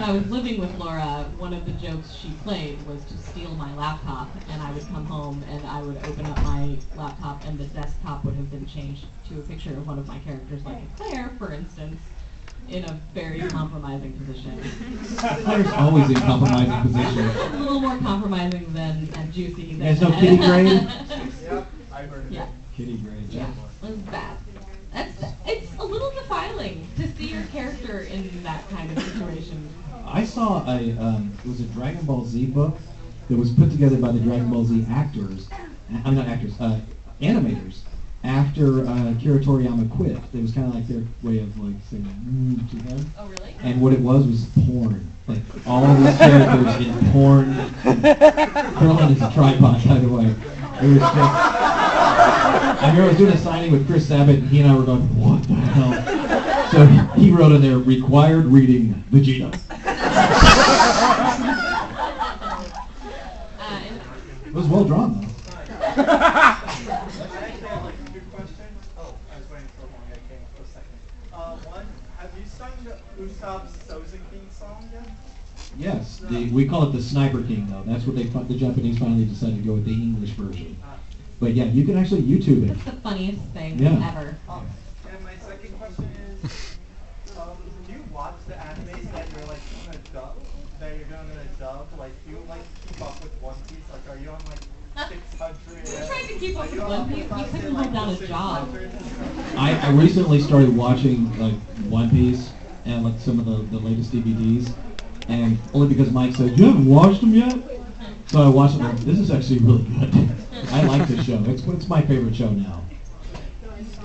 when I was living with Laura, one of the jokes she played was to steal my laptop, and I would come home and I would open up my laptop, and the desktop would have been changed to a picture of one of my characters, like Claire, for instance, in a very compromising position. Claire's always in compromising positions. A little more compromising than juicy. There's no kitty grade? Yep, I heard it. Yeah. Kitty grade, Yeah, it was bad. It's a little defiling to see your character in that kind of situation. I saw it was a Dragon Ball Z book that was put together by the Dragon Ball Z actors, I'm not actors, animators, after Akira Toriyama quit. It was kind of like their way of like saying to him. Oh, really? And what it was porn. Like all of these characters in porn. Curling is a tripod, by the way. It was just. I remember I was doing a signing with Chris Sabat, and he and I were going, what the hell? So he wrote in there, required reading Vegeta. It was well drawn, though. Have you sung Usopp's Sozin King song yet? Yes, we call it the Sniper King, though. That's what the Japanese finally decided to go with the English version. But yeah, you can actually YouTube it. That's the funniest thing ever. And my second question is, do you watch the animes that you're like gonna dub? That you're gonna dub? Like, do you like keep up with One Piece? Like, are you on like 600? You're trying to keep up with One Piece. You couldn't hold down a job. I recently started watching like One Piece and like some of the latest DVDs, and only because Mike said, you haven't watched them yet? So I watched them. This is actually really good. I like this show. It's my favorite show now.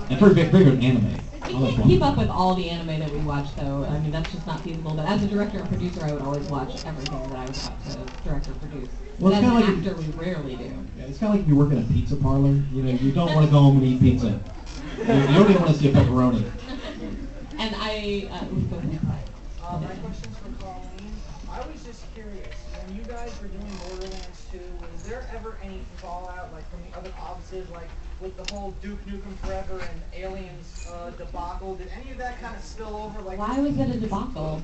And favorite anime. You can't keep up with all the anime that we watch, though. I mean, that's just not feasible. But as a director and producer, I would always watch everything that I was taught to direct or produce. Well, but it's as an kinda like actor, we rarely do. Yeah, it's kind of like if you work in a pizza parlor. You know, you don't want to go home and eat pizza. You don't even want to see a pepperoni. And my question's for Colleen. I was just curious, when you guys were doing Borderlands 2, was there ever any fallout, like from the other offices, like with the whole Duke Nukem Forever and Aliens debacle? Did any of that kind of spill over? Like, why was it a debacle?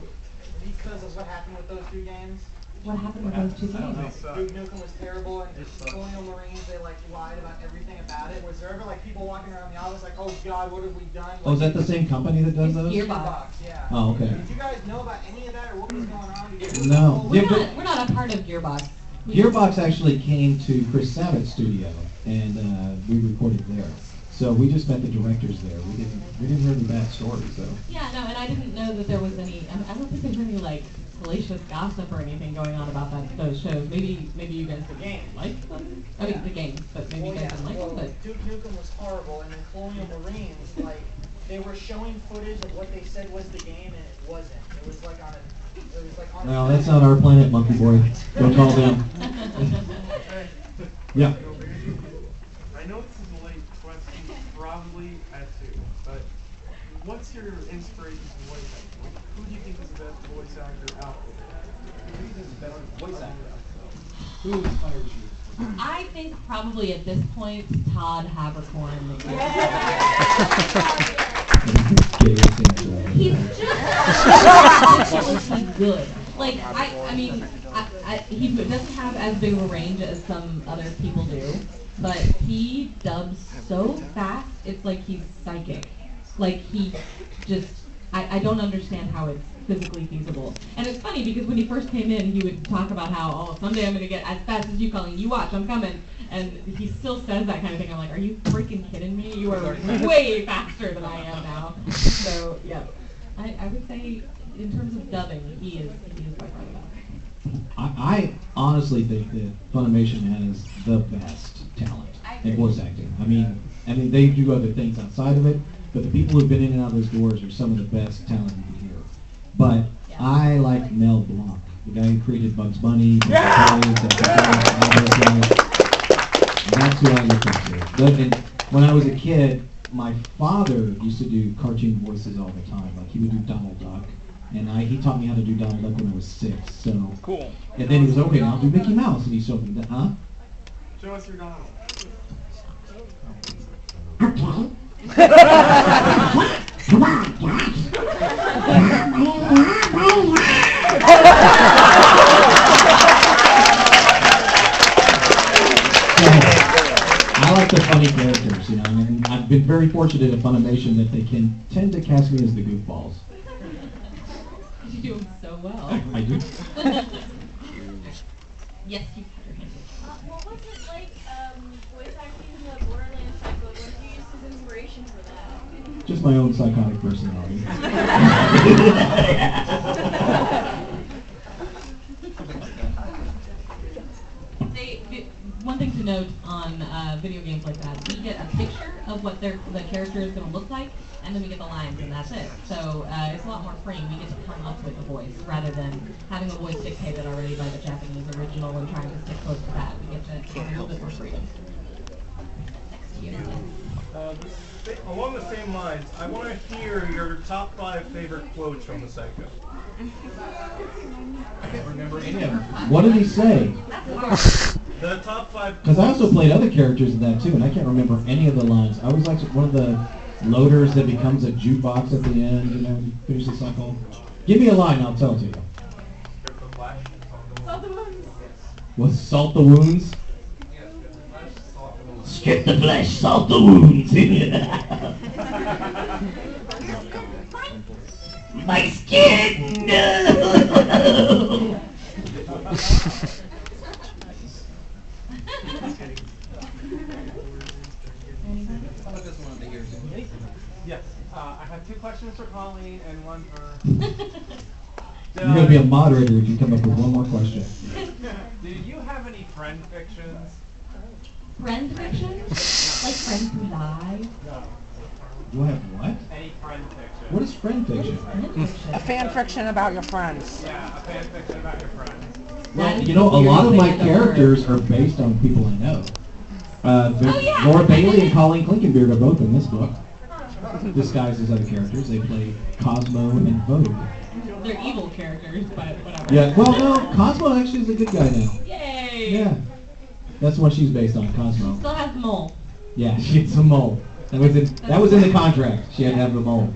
Because of what happened with those two games? What happened with those two games? Duke Nukem was terrible, and Colonial Marines, they like lied about everything about it. Was there ever like people walking around the office like, oh God, what have we done? Oh, is that the same company that does those? Gearbox. Yeah. Oh, okay. Did you guys know about any of that, or what was going on? No. We're not a part of Gearbox. Gearbox actually came to Chris Sabat's studio, and we recorded there. So we just met the directors there. We didn't hear any bad stories, so. Yeah, no, and I didn't know that there was any. I don't think there's any like salacious gossip or anything going on about those shows. Maybe you guys didn't like them. I mean the games, but maybe you guys didn't like them. But Duke Nukem was horrible, and then Colonial Marines, like they were showing footage of what they said was the game, and it wasn't. It was like on a. It was like on. No, that's not our planet, Monkey Boy. Don't call them. Yeah. I know this is a late question, probably at 2, but what's your inspiration for voice acting? Who do you think is the best voice actor out there? Who do you think is the best voice actor out there? Who inspires you? I think probably at this point Todd Habercorn. He's just good. Like I mean, he doesn't have as big of a range as some other people do, but he dubs so fast. It's like he's psychic. Like he just, I don't understand how it's physically feasible. And it's funny because when he first came in, he would talk about how, oh, someday I'm going to get as fast as you, Colleen. You watch, I'm coming. And he still says that kind of thing. I'm like, are you freaking kidding me? You are way faster than I am now. So, yeah. I would say, in terms of dubbing, he is by far the best. I honestly think that Funimation has the best talent in voice acting. I mean, they do other things outside of it, but the people who've been in and out of those doors are some of the best talent you can hear. But I like Mel Blanc, the guy who created Bugs Bunny, that's who I look up to. And when I was a kid, my father used to do cartoon voices all the time. Like he would do Donald Duck, and he taught me how to do Donald Duck when I was 6. So cool. And then he was okay. Now I'll do Mickey Mouse, and he showed me that. Huh? Show us your Donald. Come on, guys. very fortunate at Funimation that they can tend to cast me as the goofballs. You do so well. I do. Yes, you had your hand up. What was it like voice acting the Borderlands cycle? What did you use as inspiration for that? Just my own psychotic personality. One thing to note on video games like that, we get a picture of what the character is going to look like, and then we get the lines, and that's it. So it's a lot more freeing. We get to come up with the voice, rather than having a voice dictated already by the Japanese original and trying to stick close to that. We get to have a little bit more freedom. Next to you. Along the same lines, I want to hear your top 5 favorite quotes from the Psycho. I can't remember any of them. What did he say? The top 5. Because I also played other characters in that too, and I can't remember any of the lines. I was like one of the loaders that becomes a jukebox at the end, you know, when you finish the cycle. Give me a line, I'll tell it to you. Salt the wounds. What, salt the wounds? Skip the flesh, salt the wounds. My skin! No! Yes. I have 2 questions for Colleen and one for... You're going to be a moderator if you come up with one more question. Do you have any friend fictions? Friend fiction? Like friends who lie? No. Do I have what? Any friend fiction? What is friend fiction? Friend fiction. A fan fiction about your friends. Yeah, a fan fiction about your friends. Well, you know, a lot of my characters are based on people I know. Yeah. Laura Bailey and Colleen Clinkenbeard are both in this book. Disguised as other characters. They play Cosmo and Vogue. They're evil characters, but whatever. Yeah, well, no, Cosmo actually is a good guy now. Yay! Yeah. That's what she's based on, Cosmo. Still has the mole. Yeah, she gets a mole. That was in the contract. She had to have the mole.